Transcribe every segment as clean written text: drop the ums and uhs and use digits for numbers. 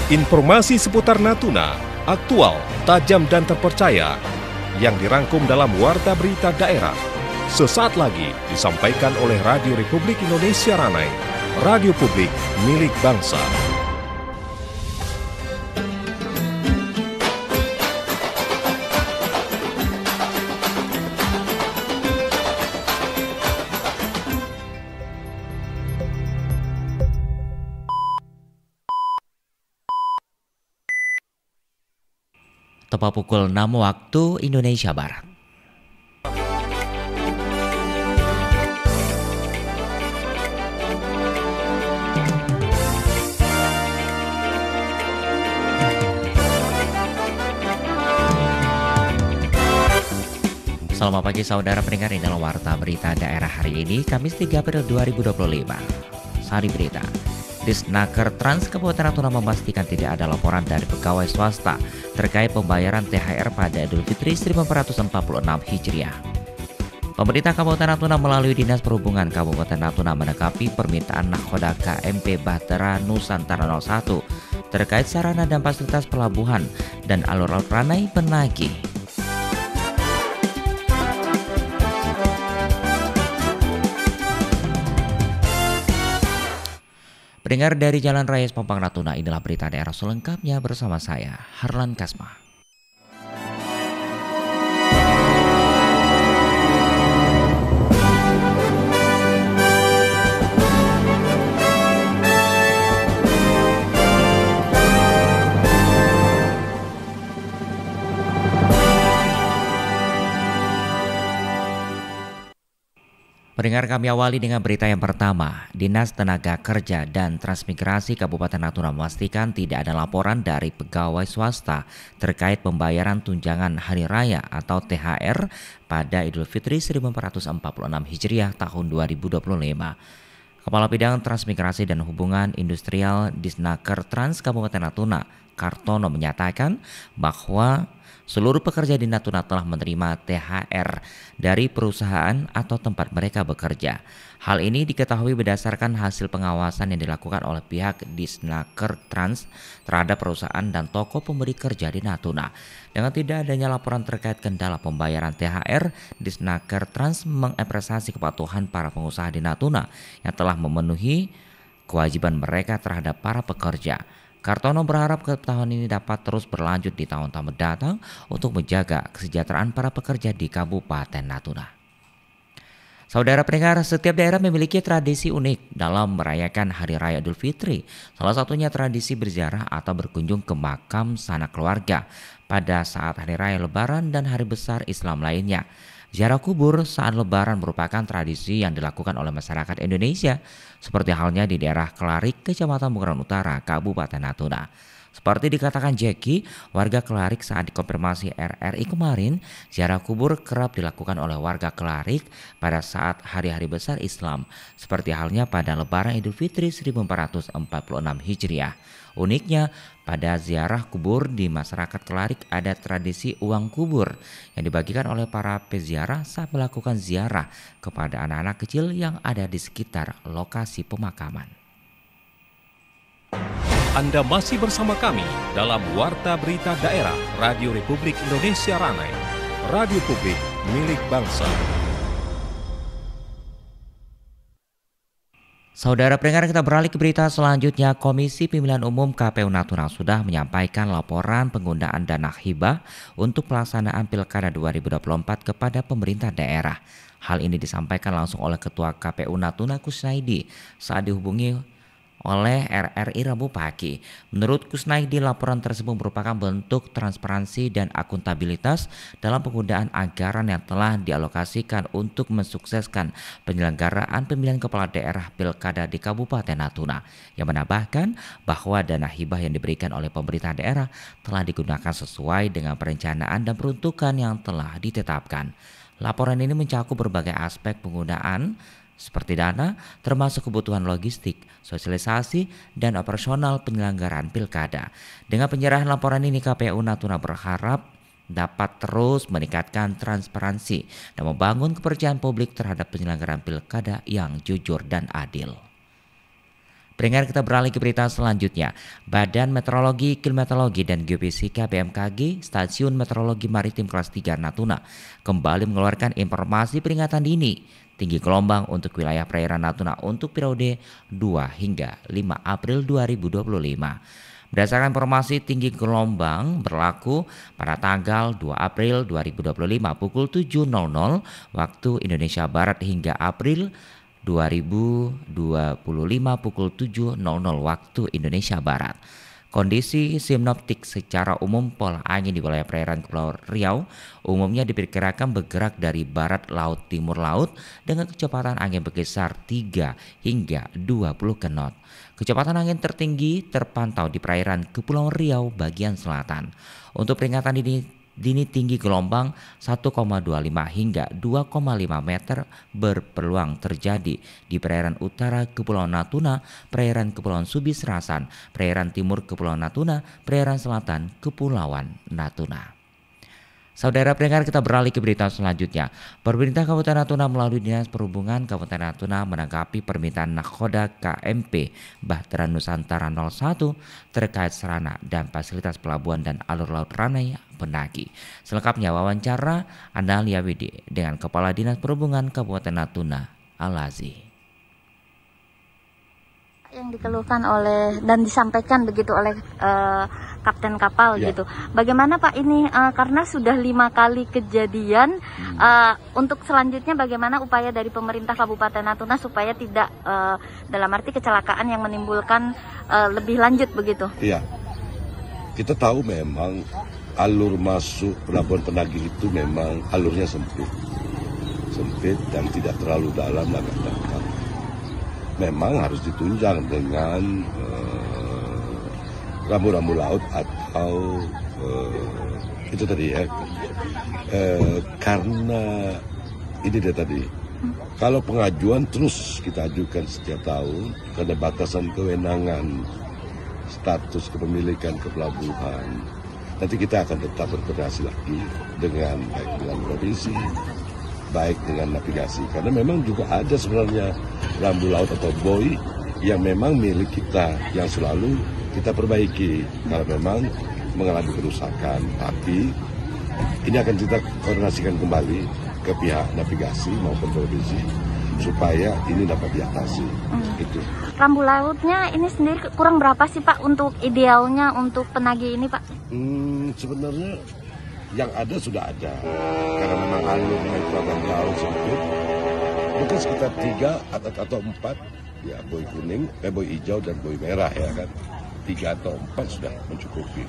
Informasi seputar Natuna, aktual, tajam dan terpercaya, yang dirangkum dalam Warta Berita Daerah. Sesaat lagi disampaikan oleh Radio Republik Indonesia Ranai, radio publik milik bangsa. Tepat pukul 6 waktu Indonesia Barat. Selamat pagi saudara pendengar di dalam Warta Berita Daerah hari ini, Kamis 3 April 2025. Sari berita. Disnaker Trans Kabupaten Natuna memastikan tidak ada laporan dari pegawai swasta terkait pembayaran THR pada Idul Fitri 1446 Hijriah. Pemerintah Kabupaten Natuna melalui Dinas Perhubungan Kabupaten Natuna menanggapi permintaan Nakhoda KMP Bahtera Nusantara 01 terkait sarana dan fasilitas pelabuhan dan alur-alur Ranai penagih. Pendengar dari Jalan Raya Sepampang Natuna, inilah berita daerah selengkapnya bersama saya, Harlan Kasma. Pendengar, kami awali dengan berita yang pertama. Dinas Tenaga Kerja dan Transmigrasi Kabupaten Natuna memastikan tidak ada laporan dari pegawai swasta terkait pembayaran tunjangan Hari Raya atau THR pada Idul Fitri 1446 Hijriah tahun 2025. Kepala Bidang Transmigrasi dan Hubungan Industrial Disnaker Trans Kabupaten Natuna, Kartono, menyatakan bahwa seluruh pekerja di Natuna telah menerima THR dari perusahaan atau tempat mereka bekerja. Hal ini diketahui berdasarkan hasil pengawasan yang dilakukan oleh pihak Disnaker Trans terhadap perusahaan dan toko pemberi kerja di Natuna. Dengan tidak adanya laporan terkait kendala pembayaran THR, Disnaker Trans mengapresiasi kepatuhan para pengusaha di Natuna yang telah memenuhi kewajiban mereka terhadap para pekerja. Kartono berharap tahun ini dapat terus berlanjut di tahun-tahun mendatang untuk menjaga kesejahteraan para pekerja di Kabupaten Natuna. Saudara pendengar, setiap daerah memiliki tradisi unik dalam merayakan Hari Raya Idul Fitri. Salah satunya tradisi berziarah atau berkunjung ke makam sanak keluarga pada saat Hari Raya Lebaran dan Hari Besar Islam lainnya. Ziarah kubur saat Lebaran merupakan tradisi yang dilakukan oleh masyarakat Indonesia, seperti halnya di daerah Kelarik, Kecamatan Bungaran Utara, Kabupaten Natuna. Seperti dikatakan Jackie, warga Kelarik saat dikonfirmasi RRI kemarin, ziarah kubur kerap dilakukan oleh warga Kelarik pada saat hari-hari besar Islam, seperti halnya pada Lebaran Idul Fitri 1446 Hijriah. Uniknya, pada ziarah kubur di masyarakat Kelarik ada tradisi uang kubur yang dibagikan oleh para peziarah saat melakukan ziarah kepada anak-anak kecil yang ada di sekitar lokasi pemakaman. Anda masih bersama kami dalam Warta Berita Daerah Radio Republik Indonesia Ranai, radio publik milik bangsa. Saudara pendengar, kita beralih ke berita selanjutnya. Komisi Pemilihan Umum KPU Natuna sudah menyampaikan laporan penggunaan dana hibah untuk pelaksanaan Pilkada 2024 kepada pemerintah daerah. Hal ini disampaikan langsung oleh Ketua KPU Natuna Kusnaidi saat dihubungi oleh RRI Rabu pagi. Menurut Kusnaidi, laporan tersebut merupakan bentuk transparansi dan akuntabilitas dalam penggunaan anggaran yang telah dialokasikan untuk mensukseskan penyelenggaraan pemilihan kepala daerah Pilkada di Kabupaten Natuna, yang menambahkan bahwa dana hibah yang diberikan oleh pemerintah daerah telah digunakan sesuai dengan perencanaan dan peruntukan yang telah ditetapkan. Laporan ini mencakup berbagai aspek penggunaan seperti dana, termasuk kebutuhan logistik, sosialisasi, dan operasional penyelenggaraan pilkada. Dengan penyerahan laporan ini, KPU Natuna berharap dapat terus meningkatkan transparansi dan membangun kepercayaan publik terhadap penyelenggaraan pilkada yang jujur dan adil. Pendengar, kita beralih ke berita selanjutnya. Badan Meteorologi, Klimatologi dan Geofisika BMKG Stasiun Meteorologi Maritim Kelas 3 Natuna kembali mengeluarkan informasi peringatan dini tinggi gelombang untuk wilayah perairan Natuna untuk periode 2 hingga 5 April 2025. Berdasarkan informasi tinggi gelombang berlaku pada tanggal 2 April 2025 pukul 7.00 waktu Indonesia Barat hingga April 2025 pukul 7.00 waktu Indonesia Barat. Kondisi sinoptik secara umum pola angin di wilayah perairan Kepulauan Riau umumnya diperkirakan bergerak dari barat laut timur laut dengan kecepatan angin berkisar 3 hingga 20 knot. Kecepatan angin tertinggi terpantau di perairan Kepulauan Riau bagian selatan. Untuk peringatan dini tinggi gelombang 1,25 hingga 2,5 meter berpeluang terjadi di perairan utara Kepulauan Natuna, perairan Kepulauan Subis-Rasan, perairan timur Kepulauan Natuna, perairan selatan Kepulauan Natuna. Saudara pendengar, kita beralih ke berita selanjutnya. Pemerintah Kabupaten Natuna melalui Dinas Perhubungan Kabupaten Natuna menanggapi permintaan Nakhoda KMP Bahtera Nusantara 01 terkait sarana dan fasilitas pelabuhan dan alur laut Ranai Penagi. Selengkapnya wawancara Analia Widi dengan Kepala Dinas Perhubungan Kabupaten Natuna, Alazi. Yang dikeluhkan oleh dan disampaikan begitu oleh kapten kapal gitu. Bagaimana Pak ini karena sudah 5 kali kejadian, untuk selanjutnya bagaimana upaya dari pemerintah Kabupaten Natuna supaya tidak dalam arti kecelakaan yang menimbulkan lebih lanjut begitu? Iya, kita tahu memang alur masuk Pelabuhan Penagi itu memang alurnya sempit dan tidak terlalu dalam agak dangkal. Memang harus ditunjang dengan rambu-rambu laut atau itu tadi ya, karena ini dia tadi, kalau pengajuan terus kita ajukan setiap tahun karena batasan kewenangan status kepemilikan ke pelabuhan, nanti kita akan tetap berkoordinasi lagi dengan baik dengan provinsi, baik dengan navigasi, karena memang juga ada sebenarnya rambu laut atau buoy yang memang milik kita yang selalu kita perbaiki kalau memang mengalami kerusakan. Tapi ini akan kita koordinasikan kembali ke pihak navigasi maupun provinsi supaya ini dapat diatasi. Itu. Rambu lautnya ini sendiri kurang berapa sih Pak untuk idealnya untuk Penagi ini Pak? Sebenarnya yang ada sudah ada, karena memang alurnya itu akan jauh sempit, mungkin sekitar 3 atau 4 ya, buoy kuning, buoy hijau dan buoy merah ya kan, 3 atau 4 sudah mencukupi.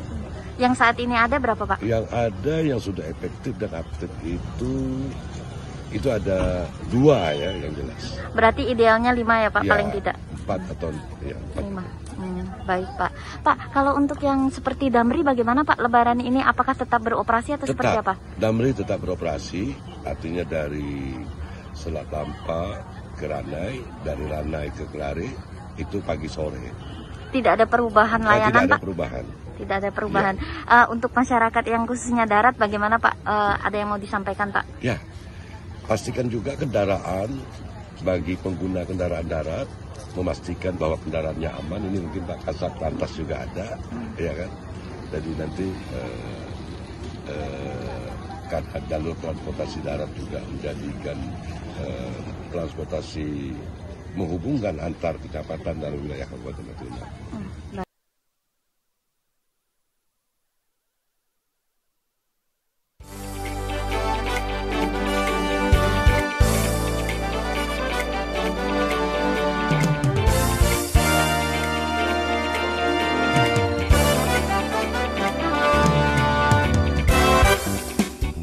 Yang saat ini ada berapa Pak? Yang ada yang sudah efektif dan aktif itu ada 2 ya yang jelas. Berarti idealnya 5 ya Pak, ya, paling tidak? 4 atau ya, 4. 5. Baik Pak. Pak, kalau untuk yang seperti Damri bagaimana Pak Lebaran ini, apakah tetap beroperasi atau seperti apa? Damri tetap beroperasi, artinya dari Selat Lampa ke Ranai, dari Ranai ke Kelari itu pagi sore. Tidak ada perubahan layanan Tidak ada Pak? perubahan. Tidak ada perubahan. Ya. Untuk masyarakat yang khususnya darat bagaimana Pak? Ada yang mau disampaikan Pak? Ya, pastikan juga kendaraan bagi pengguna kendaraan darat, memastikan bahwa kendaraannya aman. Ini mungkin Pak Kasat Lantas juga ada, ya kan. Jadi nanti jalur transportasi darat juga menjadikan transportasi menghubungkan antar kecamatan dalam wilayah Kabupaten Natuna.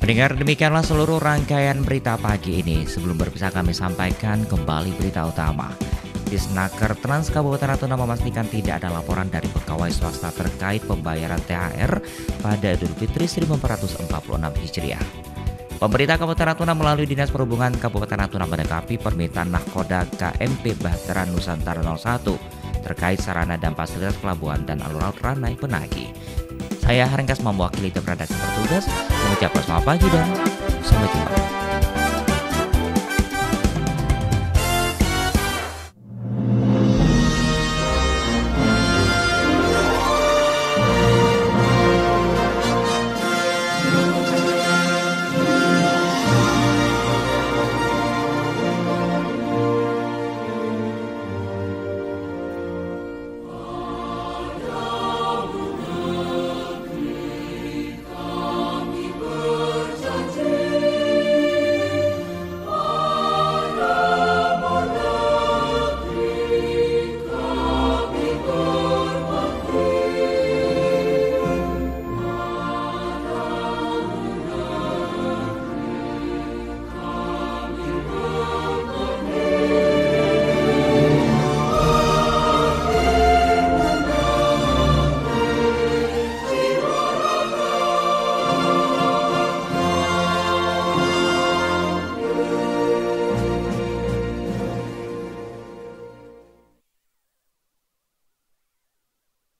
Pendengar, demikianlah seluruh rangkaian berita pagi ini. Sebelum berpisah kami sampaikan kembali berita utama. Disnaker Trans Kabupaten Natuna memastikan tidak ada laporan dari pegawai swasta terkait pembayaran THR pada Idul Fitri 1446 Hijriah. Pemerintah Kabupaten Natuna melalui Dinas Perhubungan Kabupaten Natuna menanggapi permintaan Nakhoda KMP Bahtera Nusantara 01 terkait sarana dan fasilitas pelabuhan dan alur laut Ranai Penagi. Saya Harengkas mewakili tim redaksi bertugas mengucapkan selamat pagi dan sampai jumpa.